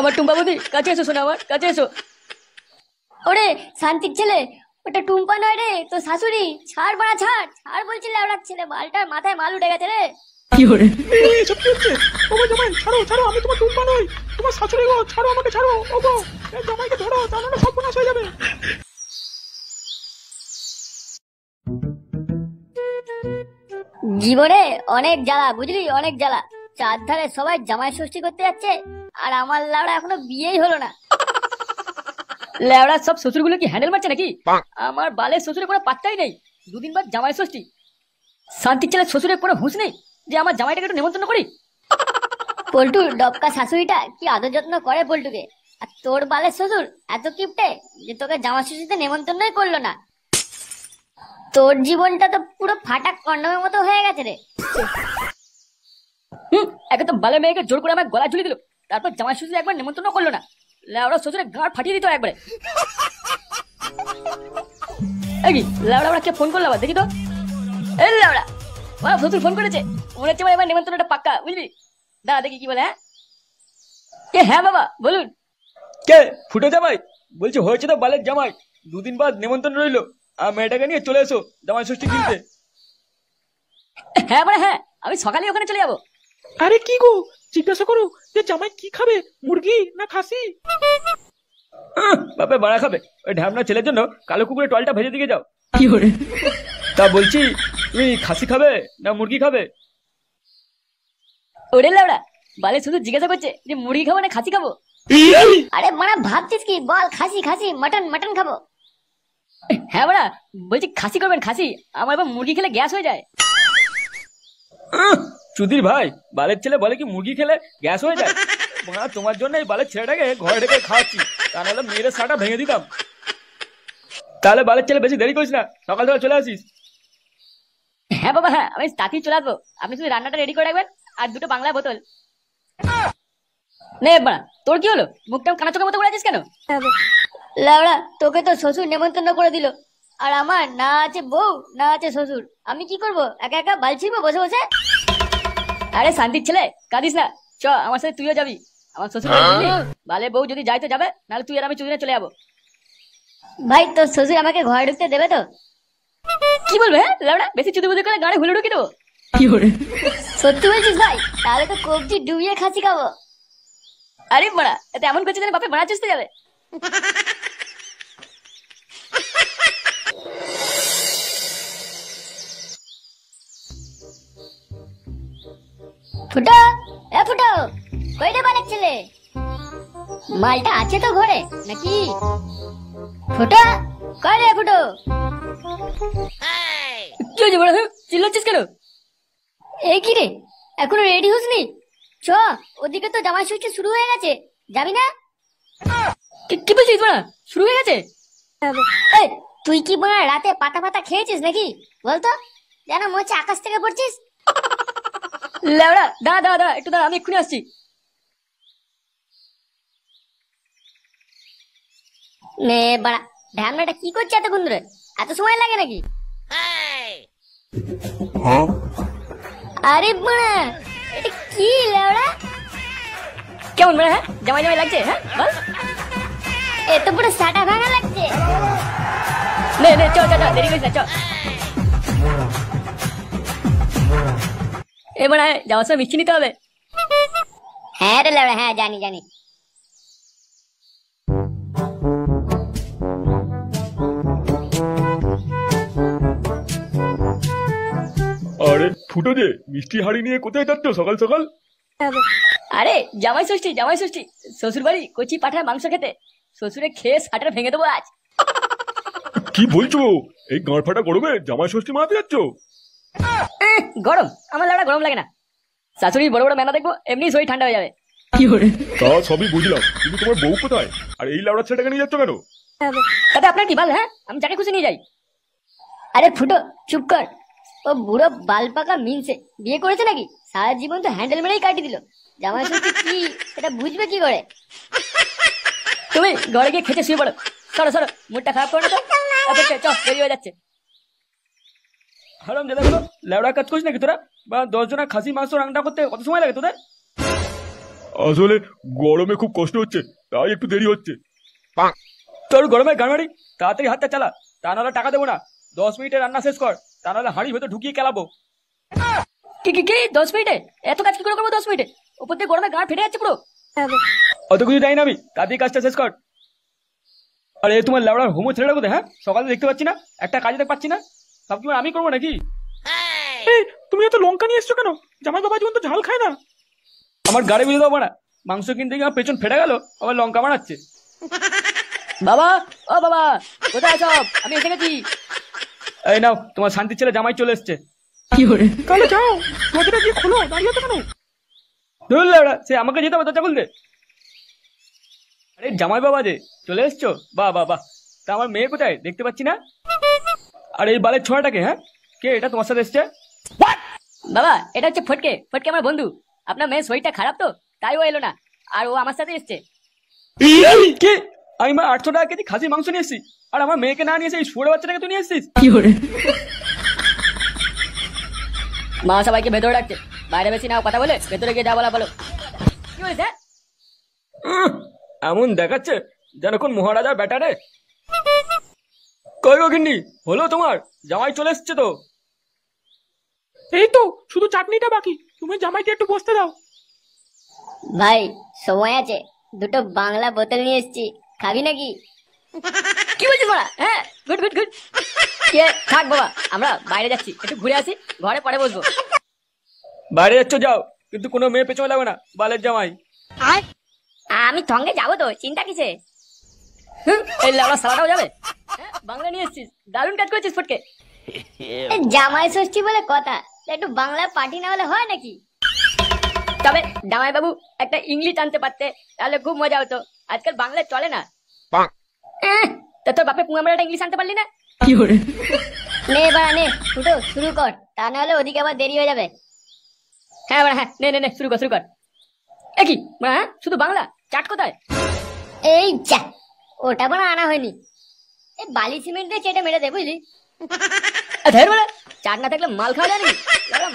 আমার টুম্পা বৌদি, কাছে এসো শোনা, আমার কাছে এসো। ওরে শান্তির ছেলে, ওটা টুম্পা নয় রে, তো শাশুড়ি। ছাড় বাড়া, ছাড় ছাড় বলছিলে। ওরা ছেলে মালটার মাথায় মাল উঠে গেছে রে। কি করে এসব কি হচ্ছে? ওগো জামাই ছাড়ো ছাড়ো, আমি তোমার টুম্পা নই, তোমার শাশুড়ি গো, ছাড়ো আমাকে, ছাড়ো। ওগো এই জামাইকে ধরো, তাহলে না সর্বনাশ হয়ে যাবে। জীবনে অনেক জ্বালা বুঝলি, অনেক জ্বালা। চারধারে সবাই জামাই ষষ্ঠী করতে যাচ্ছে, আর আমার লাউড়া এখনো বিয়েই হলো না। লেওড়া সব শ্বশুরগুলো কি হ্যান্ডেল মারছে নাকি? আমার বালের শ্বশুরের কোনো পাত্তাই নেই। দুদিন বাদ জামাই ষষ্ঠী। শান্তির ছেলে শ্বশুরের কোনো হুঁশ নেই যে আমার জামাইটাকে একটু নেমন্তন্ন করি। পল্টুর ডবকা শাশুড়িটা কি আদর যত্ন করে পল্টুকে, আর তোর বালের শ্বশুর এত কিপটে যে তোকে জামাই ষষ্ঠীতে নেমন্তন্নই করলো না। তোর জীবনটা তো পুরো ফাটা কন্ডমের মতো হয়ে গেছে রে। একে তো বালের মেয়েকে জোর করে আমার গলা ঝুলিয়ে দিল, তারপর জামাই ষষ্ঠী একবার নেমন্তন্ন করলো না। লেওড়া শ্বশুরের গাঁড় ফাটিয়ে দিত একবারে। লেওড়া ওরা কে ফোন করলো আবার, দেখি তো। এই লেওড়া, ওরা শ্বশুর ফোন করেছে, মনে হচ্ছে এবার নেমন্তন্নটা পাক্কা, বুঝলি? দাঁড়া দেখি কি বলে। হ্যাঁ হ্যাঁ বাবা বলুন। কে ফুটো জামাই? বলছি হয়েছে তো বালের জামাই, দুদিন বাদ নেমন্তন্ন রইলো, আর মেয়েটাকে নিয়ে চলে এসো জামাই ষষ্ঠী কিনতে। হ্যাঁ বলে হ্যাঁ, আমি সকালে ওখানে চলে যাবো। আরে কি গো, জিজ্ঞাসা করো যে জামাই কি খাবে, মুরগি না খাসি? বাপে বাড়া খাবে, ওই ঢ্যামনা ছেলের জন্য কালো কুকুরের টলটা ভেজে দিকে যাও। কি করে? তা বলছি তুমি খাসি খাবে না মুরগি খাবে? ওরে লেওড়া, বালে শুধু জিজ্ঞাসা করছে যে মুরগি খাবো না খাসি খাবো। আরে মারা ভাবছিস কি, বল খাসি খাসি, মটন মটন খাবো। হ্যাঁ বড়া, বলছি খাসি করবেন খাসি, আমার এবার মুরগি খেলে গ্যাস হয়ে যায়। চুদির ভাই, বালের ছেলে বলে কি মুরগি খেলে গ্যাস হয়ে যায়? তোমার জন্য এই বালের ছেলেটাকে ঘরে ঢেকে খাওয়াচ্ছি, তা নাহলে মেয়ের সাটা ভেঙে দিতাম। তাহলে বালের ছেলে বেশি দেরি করিস না, সকাল সকাল চলে আসিস। হ্যাঁ বাবা হ্যাঁ, আমি তাতেই চলে আসবো। আপনি শুধু রান্নাটা রেডি করে রাখবেন, আর দুটো বাংলা বোতল। নে বাড়া, তোর কি হলো? মুখটা কানা চোখের মতো করে আছিস কেন? লাউড়া, তোকে তো শ্বশুর নেমন্তন্ন করে দিল, আর আমার না আছে বউ না আছে শ্বশুর। আমি কি করব? একা একা বালছিবো বসে বসে? আরে শান্তির ছেলে, কাঁদিস না, চ আমার সাথে তুইও যাবি। আমার শ্বশুর বালে বউ যদি যাই তো যাবে, নাহলে তুই আর আমি চুদিনে চলে যাবো। ভাই তোর শ্বশুর আমাকে ঘরে ঢুকতে দেবে তো? কি বলবে হ্যাঁ লাউড়া, বেশি চুদিবুদি করে গাড়ি হুলে ঢুকে দেবো। কি করে? সত্যি বলছিস ভাই? তাহলে তো কবজি ডুবিয়ে খাসি খাবো। আরে বড়া, এতে এমন করছে যেন বাপে মারা চুষতে যাবে। ফুটো, এ ফুটো, কই রে বালের ছেলে? মালটা আছে তো ঘরে নাকি? ফুটো, কই রে ফুটো? কি হয়েছে বড়, চিল্লাচ্ছিস কেন? এই কি রে, এখনো রেডি হসনি? চ, ওদিকে তো জামাই ষষ্ঠী শুরু হয়ে গেছে, যাবি না? কি বলছিস বড়া, শুরু হয়ে গেছে? এই, তুই কি বড়া রাতে পাতা পাতা খেয়েছিস নাকি বলতো? যেন মনে হচ্ছে আকাশ থেকে পড়ছিস। লেওড়া, দাঁড়া দাঁড়া দাঁড়া, একটু দাঁড়া, আমি এক্ষুনি আসছি। নে বাড়া, ঢ্যামনাটা কি করছে এতক্ষণ ধরে? এত সময় লাগে নাকি? আরে বাড়া, এটা কি লেওড়া? কেমন বাড়া, হ্যাঁ জামাই জামাই লাগছে? হ্যাঁ বল, এত পুরো সাটা ভাঙা লাগছে। নে নে চ চ চ, দেরি করিস না, চ। এবার যাওয়ার সময় মিষ্টি নিতে হবে। হ্যাঁ রে লেওড়া, হ্যাঁ জানি জানি। আরে ফুটো যে, মিষ্টি হাড়ি নিয়ে কোথায় যাচ্ছ সকাল সকাল? আরে জামাই ষষ্ঠী জামাই ষষ্ঠী, শ্বশুর বাড়ি কচি পাঠার মাংস খেতে। শ্বশুরে খেয়ে সাটার ভেঙে দেবো আজ। কি বলছো? এই গাঁড় ফাটা গরমে জামাই ষষ্ঠী মানাতে যাচ্ছ? গরম? আমার লাউড়া গরম লাগে না। শাশুড়ি বড় বড় মেলা দেখবো, এমনি শরীর ঠান্ডা হয়ে যাবে। কি করে? তা সবই বুঝলাম, কিন্তু তোমার বউ কোথায়? আর এই লাউড়া ছেলেটাকে নিয়ে যাচ্ছ কেন? তাতে আপনার কি বাল, হ্যাঁ আমি যাকে খুশি নিয়ে যাই। আরে ফুটো চুপ কর, ও বুড়ো বাল পাকা মিনসে বিয়ে করেছে নাকি? সারা জীবন তো হ্যান্ডেল মেরেই কাটিয়ে দিল। জামাই ষষ্ঠী কি সেটা বুঝবে কি করে? তুমি ঘরে গিয়ে খেতে শুয়ে পড়ো। সরো সরো, মুডটা খারাপ করো না তো। আচ্ছা চ, দেরি হয়ে যাচ্ছে। হারাম জাদা, লেওড়া কাজ করিস নাকি তোরা? বা 10 জনা খাসি মাংস রান্না করতে কত সময় লাগে তোদের? আসলে গরমে খুব কষ্ট হচ্ছে, তাই একটু দেরি হচ্ছে। তোর গরমে গান মারি, তাড়াতাড়ি হাতটা চালা, তা নাহলে টাকা দেবো না। 10 মিনিটে রান্না শেষ কর, তা নাহলে হাঁড়ি ভেতর ঢুকিয়ে খেলাবো। কি 10 মিনিটে? এত কাজ কি করে করবো 10 মিনিটে? উপর দিয়ে গরমে গাঁ ফেটে যাচ্ছে পুরো। অত কিছু যাই না আমি, তাড়াতাড়ি কাজটা শেষ কর। আরে তোমার লেবড়ার হোমো ছেলেটা কোথায়? হ্যাঁ, সকালে দেখতে পাচ্ছি না, একটা কাজে দেখতে পাচ্ছি না। সব কি আমি করবো নাকি? এই তুমি এত লঙ্কা নিয়ে এসছো কেন? জামাই বাবা জীবন তো ঝাল খায় না। আমার গাড়ি বুঝে দেবো না, মাংস কিনতে গিয়ে আমার পেছন ফেটে গেল, আবার লঙ্কা বানাচ্ছে। বাবা, ও বাবা, কোথায় সব? আমি এসে গেছি। এই নাও, তোমার শান্তির ছেলে জামাই চলে এসছে। তাহলে যাও, দরজাটা গিয়ে খোলো, দাঁড়িয়ে আছো কেন? ধরুন লেবড়া, সে আমাকে যেতে হবে দরজা খুলতে। আরে জামাই বাবা যে চলে এসছো, বাহ বাহ বাহ। তা আমার মেয়ে কোথায় দেখতে পাচ্ছি না? আর এই বালের ছোঁয়াটাকে, হ্যাঁ কে এটা তোমার সাথে এসছে? বাবা, এটা হচ্ছে ফটকে। ফটকে আমার বন্ধু। আপনার মেয়ের শরীরটা খারাপ তো, তাই ও এলো না, আর ও আমার সাথে এসছে। কে? আমি 800 টাকা কেজি খাসির মাংস নিয়ে এসেছি, আর আমার মেয়েকে না নিয়ে এসে এই শুয়োরের বাচ্চাটাকে তুই নিয়ে এসেছিস? মা সবাইকে ভেতরে ডাকছে, বাইরে বেশি নাও কথা বলে ভেতরে গিয়ে যা বলা বলো। কি বলেছে? এমন দেখাচ্ছে যেন কোন মহারাজার ব্যাটারে। কই গো গিন্নি, হলো তোমার? জামাই চলে এসছে তো। এই তো শুধু চাটনিটা বাকি, তুমি জামাইকে একটু বসতে দাও। ভাই সময় আছে, দুটো বাংলা বোতল নিয়ে এসেছি, খাবি নাকি? কি বলছিস বড়া? হ্যাঁ, গুড গুড গুড। কে থাক বাবা, আমরা বাইরে যাচ্ছি, একটু ঘুরে আসি, ঘরে পরে বসবো। বাইরে যাচ্ছ যাও, কিন্তু কোনো মেয়ে পেছনে লাগবে না, বালের জামাই। আমি সঙ্গে যাবো তো, চিন্তা কিসে? এই লাউড়া সালাটাও যাবে? হ্যাঁ, বাংলা নিয়ে এসেছিস, দারুণ কাজ করেছিস ফটকে। জামাই ষষ্ঠী বলে কথা, একটু বাংলা পার্টি না হলে হয় নাকি? তবে জামাই বাবু একটা ইংলিশ আনতে পারতে, তাহলে খুব মজা হতো। আজকাল বাংলা চলে না। তা তোর বাপে পুঙ্গামারাটা ইংলিশ আনতে পারলি না? নে বাড়া নে, ফুটো শুরু কর, তা না হলে ওদিকে আবার দেরি হয়ে যাবে। হ্যাঁ বাড়া, হ্যাঁ, নে নে নে, শুরু কর শুরু কর। কি বাড়া, হ্যাঁ শুধু বাংলা? চাট কোথায়? এই যা, ওটা বাড়া আনা হয়নি। এই বালি সিমেন্ট দিয়ে চেটে মেরে দে, বুঝলি? ধের বলে, চাট না থাকলে মাল খাওয়া যায় নাকি?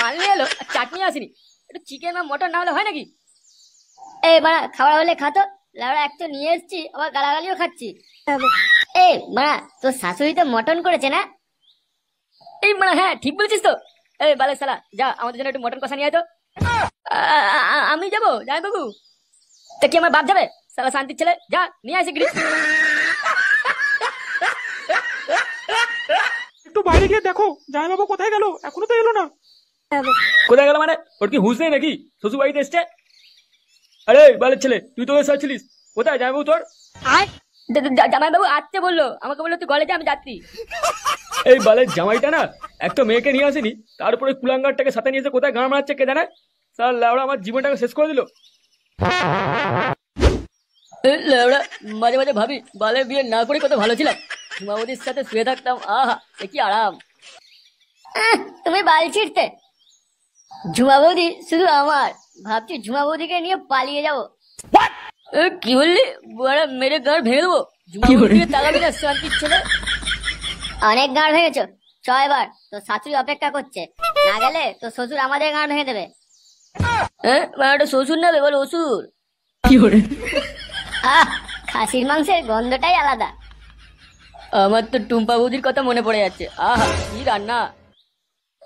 মাল নিয়ে এলো আর চাটনি আসেনি, একটু চিকেন বা মটন না হলে হয় নাকি? এই বাড়া, খাওয়া হলে খাতো। লাউড়া এক তো নিয়ে এসছি, আবার গালাগালিও খাচ্ছি। এই বাড়া, তোর শাশুড়ি তো মটন করেছে না? এই বাড়া, হ্যাঁ ঠিক বলেছিস তো। এই বালে শালা, যা আমাদের জন্য একটু মটন কষা নিয়ে আয় তো। আমি যাবো যাই বাবু? তা কি আমার বাপ যাবে? শালা শান্তির ছেলে, যা নিয়ে আসি গিরি। একটু বাইরে গিয়ে দেখো জামাই বাবা কোথায় গেল, এখনো তো এলো না। কোথায় গেল মানে? ওর কি হুঁশ নেই নাকি? শ্বশুর বাড়িতে এসছে। আরে বালের ছেলে, তুই তো এসেছিলিস, কোথায় যাবো তোর? জামাই বাবু আসতে বললো, আমাকে বললো তুই কলেজে, আমি যাচ্ছি। এই বালের জামাইটা না, একটা মেয়েকে নিয়ে আসেনি, তারপরে কুলাঙ্গারটাকে সাথে নিয়ে এসে কোথায় গান মারাচ্ছে কে জানে। স্যার লেওড়া আমার জীবনটাকে শেষ করে দিল। লেওড়া, মাঝে মাঝে ভাবি বালের বিয়ে না করে কত ভালো ছিলাম, ঝুমাবতির সাথে শুয়ে থাকতাম, আহা সে কি আরাম। তুমি বাল ছিড়তে, ঝুমাবতি শুধু আমার, ভাবছি ঝুমাবতিকে নিয়ে পালিয়ে যাবো। কি বললি? বড়া মেরে গাড় ভেঙে দেবো। ঝুমাবতিকে তাকাবি না, শান্তির ছেলে। অনেক গাড় ভেঙেছ, চ এবার, তোর শাশুড়ি অপেক্ষা করছে, না গেলে তোর শ্বশুর আমাদের গাড় ভেঙে দেবে। একটা শ্বশুর নেবে বল, অসুর। আহ, খাসির মাংসের গন্ধটাই আলাদা। আমার তো টুম্পা বৌদির কথা মনে পড়ে যাচ্ছে, আহা কি রান্না।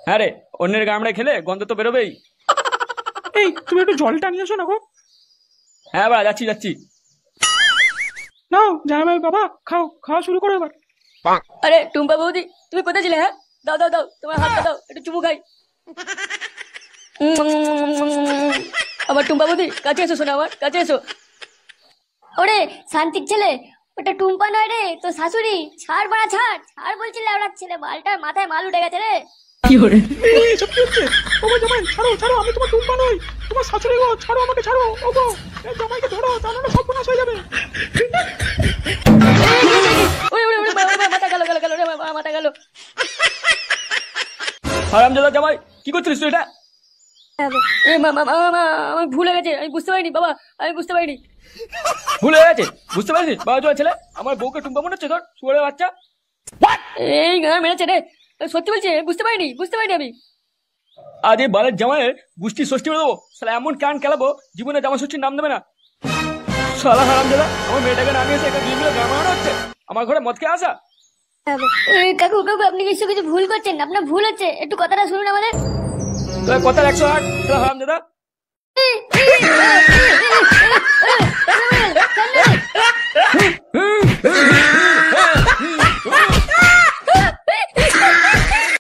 হ্যাঁ রে, অন্যের গামড়া খেলে গন্ধ তো বেরোবেই। এই তুমি একটু জলটা নিয়ে এসো না গো। হ্যাঁ বাড়া, যাচ্ছি যাচ্ছি। নাও জামাই বাবা, খাও, খাওয়া শুরু করো এবার। আরে টুম্পা বৌদি, তুমি কোথায় ছিলে? হ্যাঁ, দাও দাও দাও, তোমার হাতটা দাও, একটু চুমু খাই। আমার টুম্পা বৌদি, কাছে এসো শোনা, আমার কাছে এসো। ওরে শান্তির ছেলে, ওটা টুম্পা নয় রে, তো শাশুড়ি। ছাড় বাড়া, ছাড় ছাড় বলছিলে, ওরা ছেলে বালটার মাথায় মাল উঠে গেছে রে। এই সব কি হচ্ছে? ও গো জামাই, ছাড়ো ছাড়ো, আমি তোমার টুম্পা নই, তোমার শাশুড়ি গো, ছাড়ো আমাকে, ছাড়ো। ও গো, এই জামাইকে ধরো, তা নাহলে সব নাশ হয়ে যাবে। ওরে ওরে ওরে, মাথা গেল গেল গেল রে, মাথা গেল। হারামজাদা জামাই, কি করছিস তুই এটা? আমি ভুলে গেছে, আমি বুঝতে পারিনি বাবা, আমি বুঝতে পারিনি। ভুল হয়ে গেছে, বুঝতে পারছিস? বাবা জোয়া ছেলে, আমার বউকে টুম্পা মনে হচ্ছে তোর, শুয়োরের বাচ্চা। এই গান মেরেছে রে, সত্যি বলছি, বুঝতে পারিনি, বুঝতে পারিনি আমি। আজ এই বালের জামাইয়ের গুষ্টি ষষ্ঠী করে দেবো, শালা এমন কান কেলাবো জীবনে জামা ষষ্ঠীর নাম দেবে না। শালা হারামজাদা, আমার মেয়েটাকে নামিয়ে এসে একটা দুই মিলে গান মারানো হচ্ছে, আমার ঘরে মদ খেয়ে আসা। কাকু কাকু আপনি নিশ্চয় কিছু ভুল করছেন, আপনার ভুল হচ্ছে, একটু কথাটা শুনুন আমাদের। তোর কথার 108, শালা হারামজাদা।